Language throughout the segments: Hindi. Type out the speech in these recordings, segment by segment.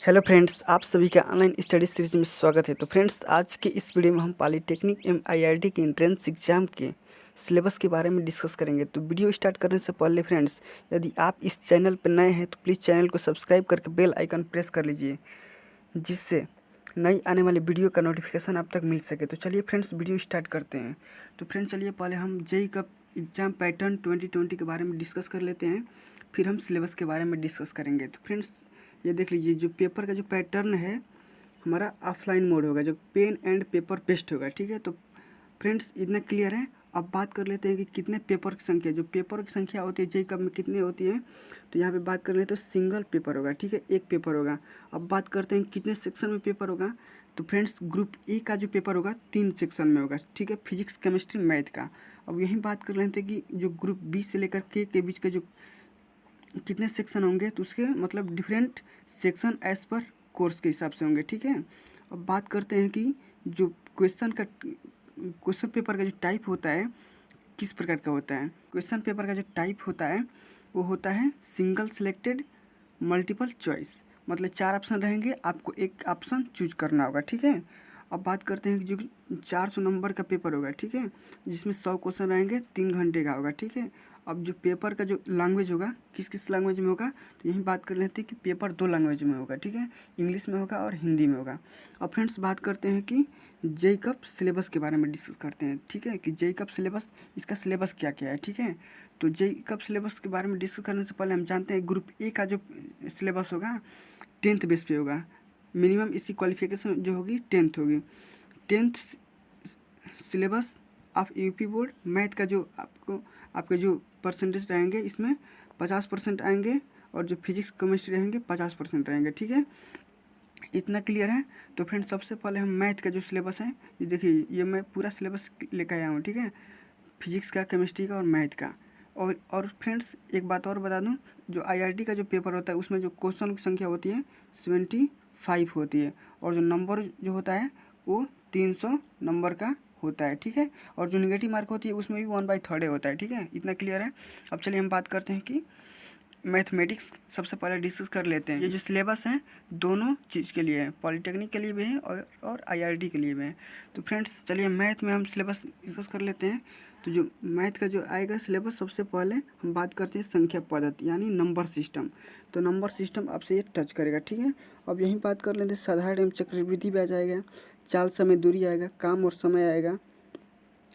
हेलो फ्रेंड्स, आप सभी का ऑनलाइन स्टडी सीरीज में स्वागत है। तो फ्रेंड्स, आज के इस वीडियो में हम पॉलिटेक्निक एवं आईआईटी के एंट्रेंस एग्जाम के सिलेबस के बारे में डिस्कस करेंगे। तो वीडियो स्टार्ट करने से पहले फ्रेंड्स, यदि आप इस चैनल पर नए हैं तो प्लीज़ चैनल को सब्सक्राइब करके बेल आइकन प्रेस कर लीजिए, जिससे नई आने वाली वीडियो का नोटिफिकेशन आप तक मिल सके। तो चलिए फ्रेंड्स, वीडियो स्टार्ट करते हैं। तो फ्रेंड्स चलिए पहले हम जेईई का एग्ज़ाम पैटर्न 2020 के बारे में डिस्कस कर लेते हैं, फिर हम सिलेबस के बारे में डिस्कस करेंगे। तो फ्रेंड्स ये देख लीजिए, जो पेपर का जो पैटर्न है हमारा ऑफलाइन मोड होगा, जो पेन एंड पेपर पेस्ट होगा। ठीक है, तो फ्रेंड्स इतना क्लियर है। अब बात कर लेते हैं कि कितने पेपर की संख्या, जो पेपर की संख्या होती है जेईई कब में कितनी होती है। तो यहाँ पे बात कर लें तो सिंगल पेपर होगा। ठीक है, एक पेपर होगा। अब बात करते हैं कितने सेक्शन में पेपर होगा। तो फ्रेंड्स ग्रुप ए का जो पेपर होगा 3 सेक्शन में होगा। ठीक है, फिजिक्स केमिस्ट्री मैथ का। अब यही बात कर लेते हैं कि जो ग्रुप बी से लेकर के बीच का जो कितने सेक्शन होंगे, तो उसके मतलब different section as per course के हिसाब से होंगे। ठीक है, अब बात करते हैं कि जो क्वेश्चन पेपर का जो टाइप होता है किस प्रकार का होता है। क्वेश्चन पेपर का जो टाइप होता है वो होता है सिंगल सिलेक्टेड मल्टीपल चॉइस, मतलब 4 ऑप्शन रहेंगे, आपको एक ऑप्शन चूज करना होगा। ठीक है, अब बात करते हैं कि जो 400 नंबर का पेपर होगा, ठीक है, जिसमें 100 क्वेश्चन रहेंगे, 3 घंटे का होगा। ठीक है, अब जो पेपर का जो लैंग्वेज होगा किस किस लैंग्वेज में होगा, तो यही बात कर लेते हैं कि पेपर 2 लैंग्वेज में होगा। ठीक है, इंग्लिश में होगा और हिंदी में होगा। अब फ्रेंड्स बात करते हैं कि जेईई कप सिलेबस के बारे में डिस्कस करते हैं। ठीक है, कि जेईई कप सिलेबस, इसका सिलेबस क्या क्या है। ठीक है, तो जेईई कप सिलेबस के बारे में डिस्कस करने से पहले हम जानते हैं ग्रुप ए का जो सिलेबस होगा 10th बेस पे होगा। मिनिमम इसकी क्वालिफिकेशन जो होगी 10th होगी। 10th syllabus of UP board. Math का जो आपके जो परसेंटेज रहेंगे इसमें 50% आएंगे, और जो फिजिक्स केमिस्ट्री रहेंगे 50% रहेंगे। ठीक है, इतना क्लियर है। तो फ्रेंड्स सबसे पहले हम मैथ का जो सिलेबस है, ये देखिए, ये मैं पूरा सिलेबस लेकर आया हूँ। ठीक है, फिजिक्स का, केमिस्ट्री का और मैथ का। और फ्रेंड्स एक बात और बता दूं, जो आईआईटी का जो पेपर होता है उसमें जो क्वेश्चन की संख्या होती है 75 होती है, और जो नंबर जो होता है वो 300 नंबर का होता है। ठीक है, और जो निगेटिव मार्क होती है उसमें भी 1/3 होता है। ठीक है, इतना क्लियर है। अब चलिए हम बात करते हैं कि मैथमेटिक्स सबसे पहले डिस्कस कर लेते हैं। ये जो सिलेबस है दोनों चीज़ के लिए है, पॉलिटेक्निक के लिए भी है और आईआईटी के लिए भी है। तो फ्रेंड्स चलिए मैथ में हम सिलेबस डिस्कस कर लेते हैं। तो जो मैथ का जो आएगा सिलेबस, सबसे पहले हम बात करते हैं संख्या पद्धति यानी नंबर सिस्टम। तो नंबर सिस्टम आपसे ये टच करेगा। ठीक है, अब यहीं बात कर लेते हैं साधारण एवं चक्रवृद्धि भी आ जाएगा, चाल समय दूरी आएगा, काम और समय आएगा।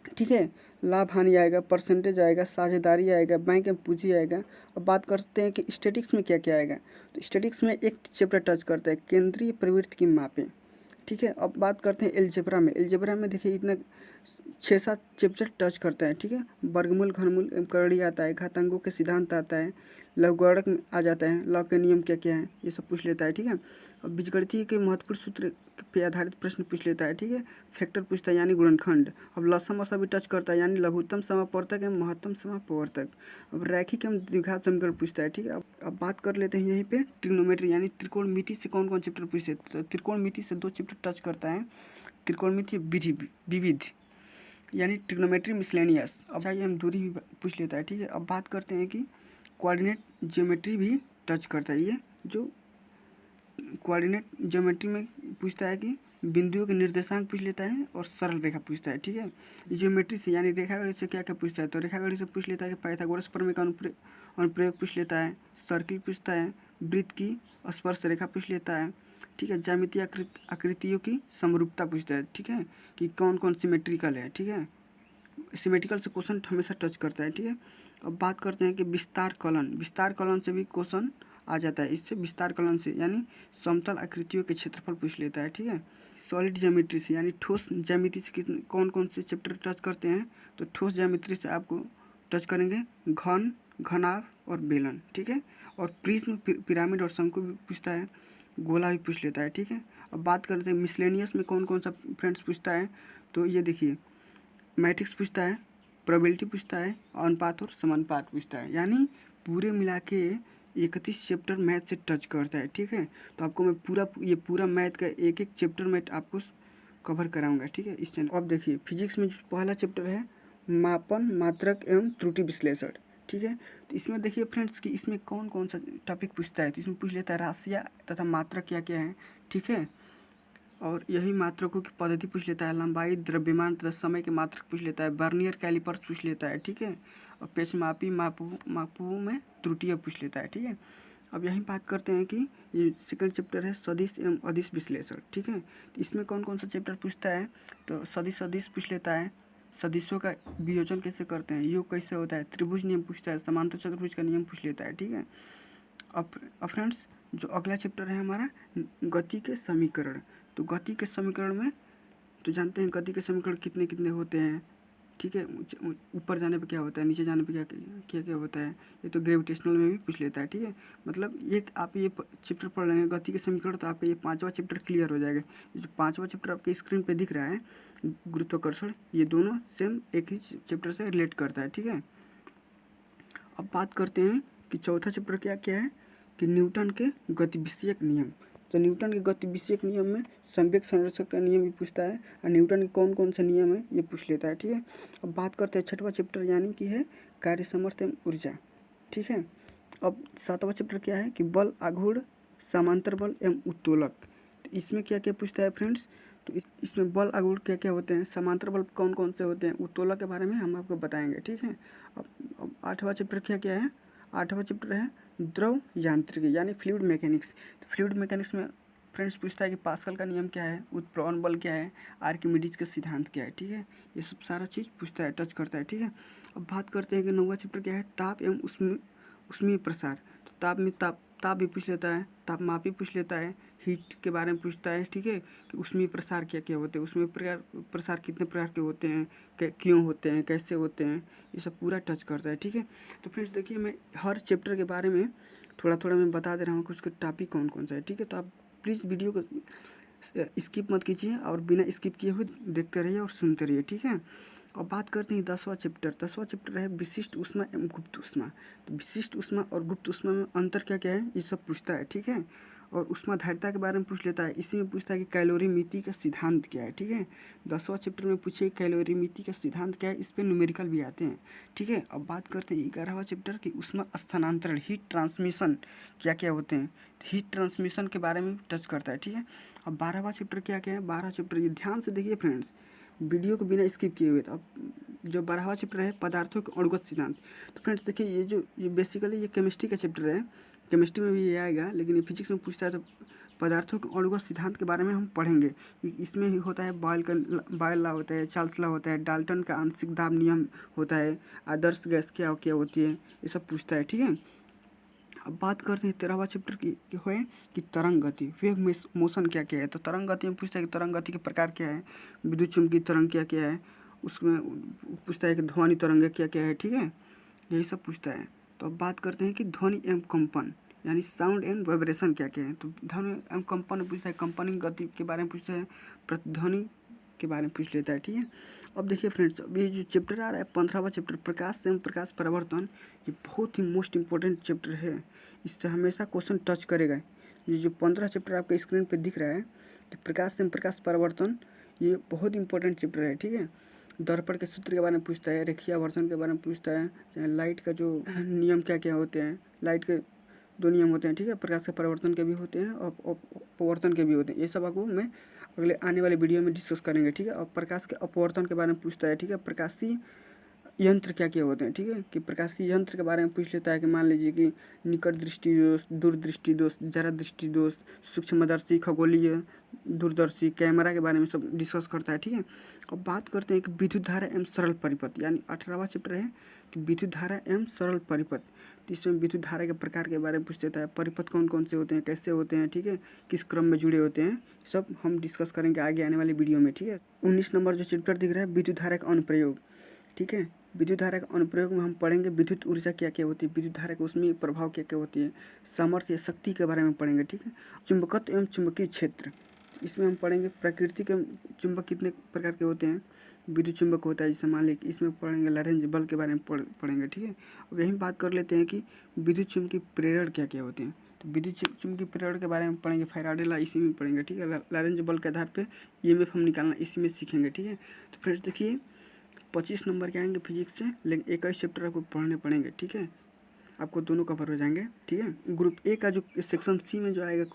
ठीक है, लाभ हानि आएगा, परसेंटेज आएगा, साझेदारी आएगा, बैंक में पूंजी आएगा। अब बात करते हैं कि स्टैटिक्स में क्या क्या आएगा। तो स्टैटिक्स में एक चैप्टर टच करता है केंद्रीय प्रवृत्ति की मापें। ठीक है, अब बात करते हैं एलजेब्रा में। एलजेब्रा में देखिए इतना 6-7 चैप्टर टच करता है। ठीक है, वर्गमूल, घनमूल एवं करड़ी आता है, घातांकों के सिद्धांत आता है, लघुगणक में आ जाता है, लॉ के नियम क्या क्या है ये सब पूछ लेता है। ठीक है, अब बीजगणितीय के महत्वपूर्ण सूत्र पे आधारित प्रश्न पूछ लेता है। ठीक है, फैक्टर पूछता है यानी गुणनखंड। अब लसा मसा भी टच करता है यानी लघुत्तम समापवर्तक एवं महत्तम समापवर्तक। अब रैखिक एवं द्विघात समीकरण पूछता है। ठीक है, अब बात कर लेते हैं यहीं पे ट्रिग्नोमेट्री यानी त्रिकोणमिति से कौन कौन चैप्टर पूछते हैं। तो त्रिकोणमिति से 2 चैप्टर टच करता है, त्रिकोणमिति विविध यानी ट्रिग्नोमेट्री मिसलेनियस। अब चाहिए हम दूरी भी पूछ लेता है। ठीक है, अब बात करते हैं कि कोऑर्डिनेट ज्योमेट्री भी टच करता है। ये जो कोऑर्डिनेट ज्योमेट्री में पूछता है कि बिंदुओं के निर्देशांक पूछ लेता है और सरल रेखा पूछता है। ठीक है, ज्योमेट्री से यानी रेखागणित से क्या क्या पूछता है। तो रेखागणित से पूछ लेता है कि पाइथागोरस प्रमेय का अनुप्रयोग पूछ लेता है, सर्किल पूछता है, वृत्त की स्पर्श रेखा पूछ लेता है। ठीक है, ज्यामितीय आकृतियों की समरूपता पूछता है। ठीक है, कि कौन कौन सिमेट्रिकल है। ठीक है, सिमेट्रिकल से क्वेश्चन हमेशा टच करता है। ठीक है, अब बात करते हैं कि विस्तार कलन से भी क्वेश्चन आ जाता है। इससे विस्तार कलन से यानी समतल आकृतियों के क्षेत्रफल पूछ लेता है। ठीक है, सॉलिड ज्योमेट्री से यानी ठोस ज्यामिति से कौन कौन से चैप्टर टच करते हैं। तो ठोस ज्योमेट्री से आपको टच करेंगे घन, घनाभ और बेलन। ठीक है, और प्रिज्म, पिरामिड और शंकु भी पूछता है, गोला भी पूछ लेता है। ठीक है, अब बात करते हैं मिसलेनियस में कौन कौन सा फ्रेंड्स पूछता है। तो ये देखिए, मैट्रिक्स पूछता है, प्रोबेबिलिटी पूछता है, अनुपात और समानुपात पूछता है, यानी पूरे मिला के 31 चैप्टर मैथ से टच करता है। ठीक है, तो आपको मैं पूरा मैथ का एक एक चैप्टर मैं आपको कवर कराऊंगा। ठीक है, अब देखिए फिजिक्स में जो पहला चैप्टर है मापन, मात्रक एवं त्रुटि विश्लेषण। ठीक है। तो इसमें देखिए फ्रेंड्स कि इसमें कौन कौन सा टॉपिक पूछता है, तो इसमें पूछ लेता है राशियाँ तथा मात्रक क्या क्या है, ठीक है। और यही मात्रकों की पद्धति पूछ लेता है, लंबाई, द्रव्यमान तथा समय के मात्रक पूछ लेता है, वर्नियर कैलिपर्स पूछ लेता है, ठीक है। और पेचमापी मापों में त्रुटियाँ पूछ लेता है, ठीक है। अब यहीं बात करते हैं कि ये सेकंड चैप्टर है सदिश एवं अदिश विश्लेषण, ठीक है। तो इसमें कौन कौन सा चैप्टर पूछता है, तो सदिश अदिश पूछ लेता है, सदिशों का वियोजन कैसे करते हैं, योग कैसे होता है, त्रिभुज नियम पूछता है, समांतर चतुर्भुज का नियम पूछ लेता है, ठीक है। अब फ्रेंड्स जो अगला चैप्टर है हमारा गति के समीकरण, तो गति के समीकरण में तो जानते हैं गति के समीकरण कितने कितने होते हैं, ठीक है। ऊपर जाने पे क्या होता है, नीचे जाने पे क्या क्या क्या होता है, ये तो ग्रेविटेशनल में भी पूछ लेता है, ठीक है। मतलब ये आप ये चैप्टर पढ़ रहे हैं गति के समीकरण, तो आपका ये 5वां चैप्टर क्लियर हो जाएगा। ये जो 5वां चैप्टर आपके स्क्रीन पे दिख रहा है गुरुत्वाकर्षण, ये दोनों सेम एक ही चैप्टर से रिलेट करता है, ठीक है। अब बात करते हैं कि चौथा चैप्टर क्या क्या है, कि न्यूटन के गति विषयक नियम। तो न्यूटन के गति विषयक नियम में संवेग संरक्षण का नियम भी पूछता है, और न्यूटन के कौन कौन से नियम है ये पूछ लेता है, ठीक है। अब बात करते हैं छठवां चैप्टर यानी कि है कार्य सामर्थ्य एवं ऊर्जा, ठीक है। अब सातवां चैप्टर क्या है कि बल, आघूर्ण, समांतर बल एवं उत्तोलक। तो इसमें क्या क्या पूछता है फ्रेंड्स, तो इसमें बल, आघूर्ण क्या क्या होते हैं, समांतर बल कौन कौन से होते हैं, उत्तोलक के बारे में हम आपको बताएंगे, ठीक है। अब आठवां चैप्टर क्या क्या है, आठवां चैप्टर है द्रव यांत्रिकी यानी फ्लूइड मैकेनिक्स। तो फ्लूइड मैकेनिक्स में फ्रेंड्स पूछता है कि पास्कल का नियम क्या है, उत्प्लवन बल क्या है, आर्किमिडीज का सिद्धांत क्या है, ठीक है। ये सब सारा चीज़ पूछता है, टच करता है, ठीक है। अब बात करते हैं कि नौवां चैप्टर क्या है, ताप एवं उष्मीय प्रसार। तो ताप में ताप भी पूछ लेता है, तापमाप भी पूछ लेता है, हीट के बारे में पूछता है, ठीक है। कि उसमें प्रसार क्या क्या होते हैं, उसमें प्रसार कितने प्रकार के होते हैं, क्यों होते हैं, कैसे होते हैं, ये सब पूरा टच करता है, ठीक है। तो फ्रेंड्स देखिए मैं हर चैप्टर के बारे में थोड़ा थोड़ा मैं बता दे रहा हूँ कि उसका टॉपिक कौन कौन सा है, ठीक है। तो आप प्लीज़ वीडियो को स्किप मत कीजिए और बिना स्किप किए हुए देखते रहिए और सुनते रहिए, ठीक है। अब बात करते हैं 10वां चैप्टर। 10वां चैप्टर है विशिष्ट ऊष्मा एवं गुप्त ऊष्मा। तो विशिष्ट ऊष्मा और गुप्त ऊष्मा में अंतर क्या क्या है ये सब पूछता है, ठीक है। और ऊष्माधारिता के बारे में पूछ लेता है, इसी में पूछता है कि कैलोरीमिति का सिद्धांत क्या है, ठीक है। 10वां चैप्टर में पूछे कैलोरीमिति का सिद्धांत क्या है, इस पर न्यूमेरिकल भी आते हैं, ठीक है। अब बात करते हैं 11वां चैप्टर की ऊष्मा स्थानांतरण, हीट ट्रांसमिशन क्या क्या होते हैं, हीट ट्रांसमिशन के बारे में टच करता है, ठीक है। अब 12वां चैप्टर क्या क्या है, 12वां चैप्टर ये ध्यान से देखिए फ्रेंड्स, वीडियो को बिना स्किप किए हुए। तो अब जो 12वां चैप्टर है पदार्थों के अणुगत सिद्धांत। तो फ्रेंड्स देखिए ये बेसिकली ये केमिस्ट्री का चैप्टर है, केमिस्ट्री में भी ये आएगा, लेकिन ये फिजिक्स में पूछता है तो पदार्थों के अणुगत सिद्धांत के बारे में हम पढ़ेंगे। इसमें ही होता है बॉयल लॉ होता है, चार्ल्स लॉ होता है, डाल्टन का आंशिक दाब नियम होता है, आदर्श गैस क्या क्या होती है, ये सब पूछता है, ठीक है। अब बात करते हैं 13वां चैप्टर की है कि तरंग गति, वेव मोशन क्या क्या है। तो तरंग गति में पूछता है कि तरंग गति के प्रकार क्या है, विद्युत चुम्बकीय तरंग क्या क्या है, उसमें पूछता है कि ध्वनि तरंग क्या क्या है, ठीक है। यही सब पूछता है। तो अब बात करते हैं कि ध्वनि एवं कंपन यानी साउंड एंड वाइब्रेशन क्या क्या है। तो ध्वनि एवं कंपन में पूछता है, कंपनिंग गति के बारे में पूछता है, प्रतिध्वनि के बारे में पूछ लेता है, ठीक है। अब देखिए फ्रेंड्स अब ये जो चैप्टर आ रहा है 15वां चैप्टर प्रकाश एवं प्रकाश परिवर्तन, ये बहुत ही मोस्ट इंपॉर्टेंट चैप्टर है, इससे हमेशा क्वेश्चन टच करेगा। ये जो 15 चैप्टर आपके स्क्रीन पे दिख रहा है कि प्रकाश एवं प्रकाश परिवर्तन, ये बहुत इंपॉर्टेंट चैप्टर है, ठीक है। दर्पण के सूत्र के बारे में पूछता है, रेखीय आवर्धन के बारे में पूछता है, लाइट का जो नियम क्या क्या होते हैं, लाइट के 2 नियम होते हैं, ठीक है। प्रकाश के परिवर्तन के भी होते हैं और अपवर्तन के भी होते हैं। ये सब आपको मैं अगले आने वाले वीडियो में डिस्कस करेंगे, ठीक है। और प्रकाश के अपवर्तन के बारे में पूछता है, ठीक है। प्रकाशीय यंत्र क्या क्या होते हैं, ठीक है। कि प्रकाशीय यंत्र के बारे में पूछ लेता है कि मान लीजिए कि निकट दृष्टि दोष, दूरदृष्टि दोष, जरा दृष्टि दोष, सूक्ष्मदर्शी, खगोलीय दूरदर्शी, कैमरा के बारे में सब डिस्कस करता है, ठीक है। अब बात करते हैं कि विद्युत धारा एवं सरल परिपथ यानी 18वां चैप्टर है कि विद्युत धारा एवं सरल परिपथ। तो इसमें विद्युत धारा के प्रकार के बारे में पूछ लेता है, परिपथ कौन कौन से होते हैं, कैसे होते हैं, ठीक है, किस क्रम में जुड़े होते हैं, सब हम डिस्कस करेंगे आगे आने वाली वीडियो में, ठीक है। 19 नंबर जो चैप्टर दिख रहा है विद्युत धारा का अनुप्रयोग, ठीक है। विद्युत धारा का अनुप्रयोग में हम पढ़ेंगे विद्युत ऊर्जा क्या क्या होती है, विद्युत धारा का उसमें प्रभाव क्या क्या होती है, सामर्थ्य या शक्ति के बारे में पढ़ेंगे, ठीक है। चुंबकत्व एवं चुंबकीय क्षेत्र, इसमें हम पढ़ेंगे प्रकृति के चुंबक कितने प्रकार के होते हैं, विद्युत चुंबक होता है जैसे मान लीजिए, इसमें पढ़ेंगे लॉरेंज बल के बारे में पढ़ेंगे, ठीक है। अब यही बात कर लेते हैं कि विद्युत चुंबकीय प्रेरण क्या क्या होते हैं। तो विद्युत चुंबकीय प्रेरण के बारे में पढ़ेंगे, फैराडे लॉ इसी में पढ़ेंगे, ठीक है। लॉरेंज बल के आधार पर ईएमएफ हम निकालना इसी में सीखेंगे, ठीक है। तो फ्रेंड्स देखिए 25 नंबर के आएंगे फिजिक्स से, लेकिन 21 चैप्टर आपको पढ़ने पड़ेंगे, ठीक है। आपको दोनों कवर हो जाएंगे, ठीक है। ग्रुप ए का जो सेक्शन सी में जो आएगा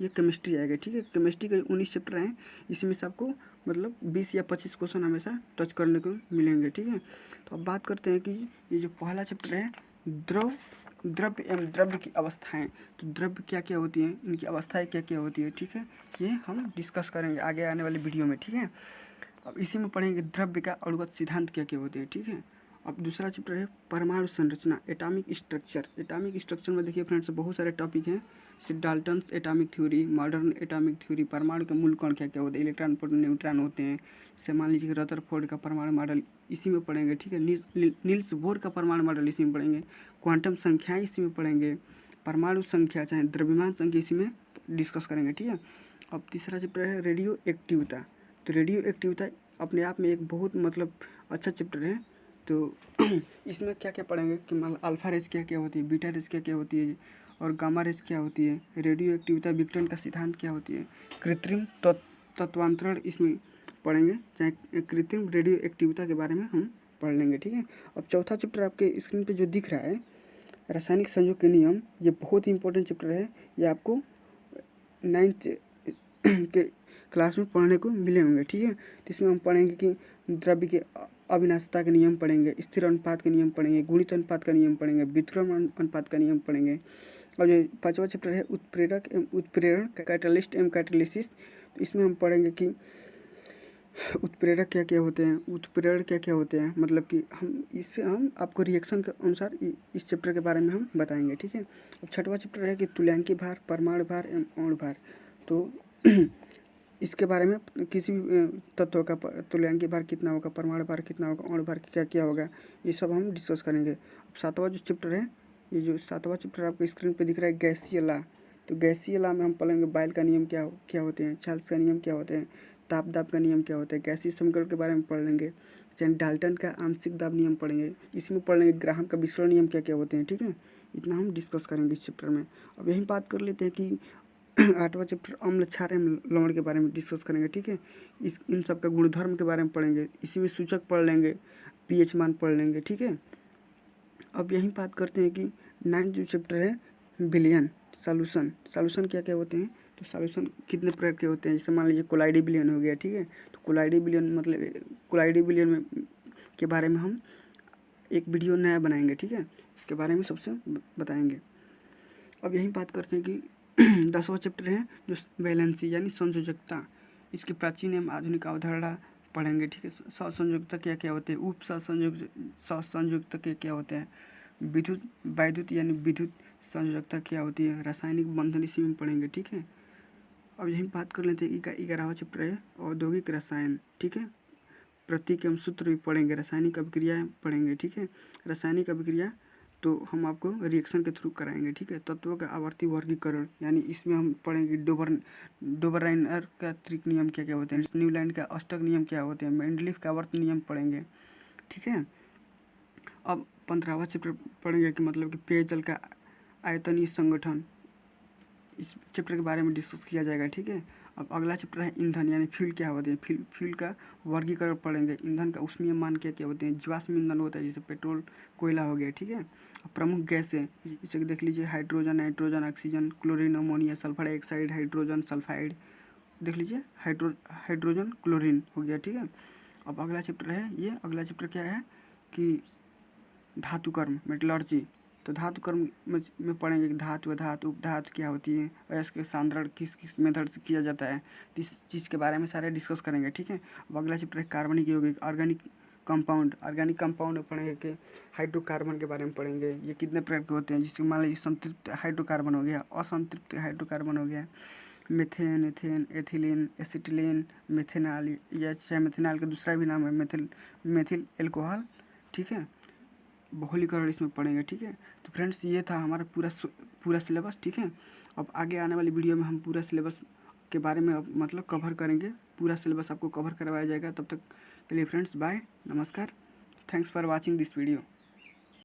ये केमिस्ट्री आएगा, ठीक है। केमिस्ट्री के 19 चैप्टर हैं, इसमें से आपको मतलब 20 या 25 क्वेश्चन हमेशा टच करने को मिलेंगे, ठीक है। तो अब बात करते हैं कि ये जो पहला चैप्टर है द्रव्य एवं द्रव्य की अवस्थाएं, तो द्रव्य क्या क्या होती हैं, इनकी अवस्थाएं क्या क्या होती है, ठीक है। ये हम डिस्कस करेंगे आगे आने वाली वीडियो में, ठीक है। अब इसी में पढ़ेंगे द्रव्य का अणुगत सिद्धांत क्या क्या होते हैं, ठीक है। अब दूसरा चैप्टर है परमाणु संरचना, एटॉमिक स्ट्रक्चर। एटॉमिक स्ट्रक्चर में देखिए फ्रेंड्स बहुत सारे टॉपिक हैं, जैसे Dalton's atomic theory, modern atomic theory, परमाणु के मूल कण क्या क्या होते हैं, इलेक्ट्रॉन प्रोटॉन न्यूट्रॉन होते हैं, जैसे मान लीजिए रदरफोर्ड का परमाणु मॉडल इसी में पढ़ेंगे, ठीक है। नील्स बोर का परमाणु मॉडल इसी में पढ़ेंगे, क्वांटम संख्याएँ इसी में पढ़ेंगे, परमाणु संख्या चाहे द्रव्यमान संख्या इसी में डिस्कस करेंगे, ठीक है। अब तीसरा चैप्टर है रेडियो एक्टिविता। तो रेडियो एक्टिविता अपने आप में एक बहुत मतलब अच्छा चैप्टर है। तो इसमें क्या क्या पढ़ेंगे कि मतलब अल्फा रेस क्या क्या होती है, बीटा रेस क्या क्या होती है, और गामा रेस क्या होती है, रेडियो एक्टिविता विकिरण का सिद्धांत क्या होती है, कृत्रिम तत्वांतरण इसमें पढ़ेंगे, चाहे कृत्रिम रेडियो एक्टिविता के बारे में हम पढ़ लेंगे, ठीक है। अब चौथा चैप्टर आपके स्क्रीन पे जो दिख रहा है रासायनिक संयोग के नियम, ये बहुत ही इंपॉर्टेंट चैप्टर है, ये आपको 9th के क्लास में पढ़ने को मिले होंगे, ठीक है। तो इसमें हम पढ़ेंगे कि द्रव्य के अविनाशिता के नियम पढ़ेंगे, स्थिर अनुपात के नियम पढ़ेंगे, गुणित अनुपात का नियम पढ़ेंगे, व्युत्क्रमण अनुपात का नियम पढ़ेंगे। और जो पांचवा चैप्टर है उत्प्रेरक एवं उत्प्रेरण, कैटालिस्ट एवं कैटालिसिस, तो इसमें हम पढ़ेंगे कि उत्प्रेरक क्या क्या होते हैं, उत्प्रेरण क्या क्या होते हैं, मतलब कि हम आपको रिएक्शन के अनुसार इस चैप्टर के बारे में हम बताएंगे, ठीक है। अब छठवां चैप्टर है कि तुल्यांकी भार, परमाणु भार एवं अणु भार। तो इसके बारे में किसी भी तत्व का तुल्यांकी भार कितना होगा, परमाणु भार कितना होगा, अणु भार क्या क्या होगा, ये सब हम डिस्कस करेंगे। अब सातवां जो चैप्टर है, ये जो सातवां चैप्टर आपको स्क्रीन पे दिख रहा है गैसीय लॉ। तो गैसीय लॉ में हम पढ़ेंगे बायल का नियम क्या क्या होते हैं, चार्ल्स का नियम क्या होते हैं, ताप दाब का नियम क्या होता है, गैसीय समीकरण के बारे में पढ़ लेंगे, चाहे डाल्टन का आंशिक दाब नियम पढ़ेंगे, इसमें पढ़ लेंगे ग्राहम का विसरण नियम क्या क्या होते हैं, ठीक है। इतना हम डिस्कस करेंगे इस चैप्टर में। अब यही बात कर लेते हैं कि आठवां चैप्टर अम्ल क्षार एवं लवण के बारे में डिस्कस करेंगे, ठीक है। इन सब का गुणधर्म के बारे में पढ़ेंगे, इसी में सूचक पढ़ लेंगे, पीएच मान पढ़ लेंगे, ठीक है। अब यही बात करते हैं कि 9th जो चैप्टर है बिलियन सॉल्यूशन क्या क्या होते हैं, तो सॉल्यूशन कितने प्रकार के होते हैं, जैसे मान लीजिए कोलाइडी बिलियन हो गया, ठीक है। तो कोलाइडी बिलियन मतलब कोलाइडी बिलियन में के बारे में हम एक वीडियो नया बनाएंगे, ठीक है, इसके बारे में सबसे बताएंगे। अब यही बात करते हैं कि 10वां चैप्टर है जो वैलेंसी यानी संयोजकता, इसकी प्राचीन एवं आधुनिक अवधारणा पढ़ेंगे, ठीक है। सहसंयोजकता क्या क्या होते हैं, उप सहसंयोजकता क्या क्या होते हैं, वैद्युत यानी विद्युत संयोजकता क्या होती है, रासायनिक बंधन इसी में पढ़ेंगे, ठीक है। अब यही बात कर लेते हैं 11वां चैप्टर है औद्योगिक रसायन, ठीक है। प्रतीक एवं सूत्र भी पढ़ेंगे, रासायनिक अभिक्रिया पढ़ेंगे, ठीक है। रासायनिक अभिक्रिया तो हम आपको रिएक्शन के थ्रू कराएंगे, ठीक है। तत्वों का आवर्ती वर्गीकरण यानी इसमें हम पढ़ेंगे डोबरराइनर का त्रिक नियम क्या क्या होते हैं, न्यूलैंड का अष्टक नियम क्या होते हैं, मेंडलीफ का आवर्त नियम पढ़ेंगे, ठीक है। अब 15वां चैप्टर पढ़ेंगे कि मतलब कि पेयजल का आयतनीय संगठन, इस चैप्टर के बारे में डिस्कस किया जाएगा, ठीक है। अब अगला चैप्टर है ईंधन यानी फ्यूल क्या होते हैं, फ्यूल का वर्गीकरण पढ़ेंगे, ईंधन का ऊष्मीय मान क्या क्या होते हैं, जीवाश्म ईंधन होता है जैसे पेट्रोल कोयला हो गया, ठीक है। अब प्रमुख गैसें इसे देख लीजिए hydrogen, nitrogen, oxygen, chlorine, ammonia, sulphur dioxide, hydrogen sulphide, देख लीजिए हाइड्रोजन क्लोरीन हो गया, ठीक है। अब अगला चैप्टर है अगला चैप्टर क्या है कि धातु कर्म मेटलर्जी। तो धातु कर्म में पढ़ेंगे कि धातु धातु उपधातु क्या होती है और इसके सांद्रण किस किस मेथड से किया जाता है, तो इस चीज़ के बारे में सारे डिस्कस करेंगे, ठीक है। अब अगला चैप्टर है कार्बनिक यौगिक ऑर्गेनिक कंपाउंड पढ़ेंगे कि हाइड्रोकार्बन के बारे में पढ़ेंगे, ये कितने प्रकार के होते हैं, जिसके मान लीजिए संतृप्त हाइड्रोकार्बन हो गया, असंतृप्त हाइड्रोकार्बन हो गया, methane, ethane, ethylene, acetylene, methanol, या चाहे मेथेनॉल का दूसरा भी नाम है मेथिल एल्कोहल, ठीक है। बहुलीकरण इसमें पढ़ेंगे, ठीक है। तो फ्रेंड्स ये था हमारा पूरा सिलेबस, ठीक है। अब आगे आने वाली वीडियो में हम पूरा सिलेबस के बारे में अब मतलब कवर करेंगे, पूरा सिलेबस आपको कवर करवाया जाएगा। तब तक के लिए फ्रेंड्स बाय, नमस्कार, thanks for watching this video.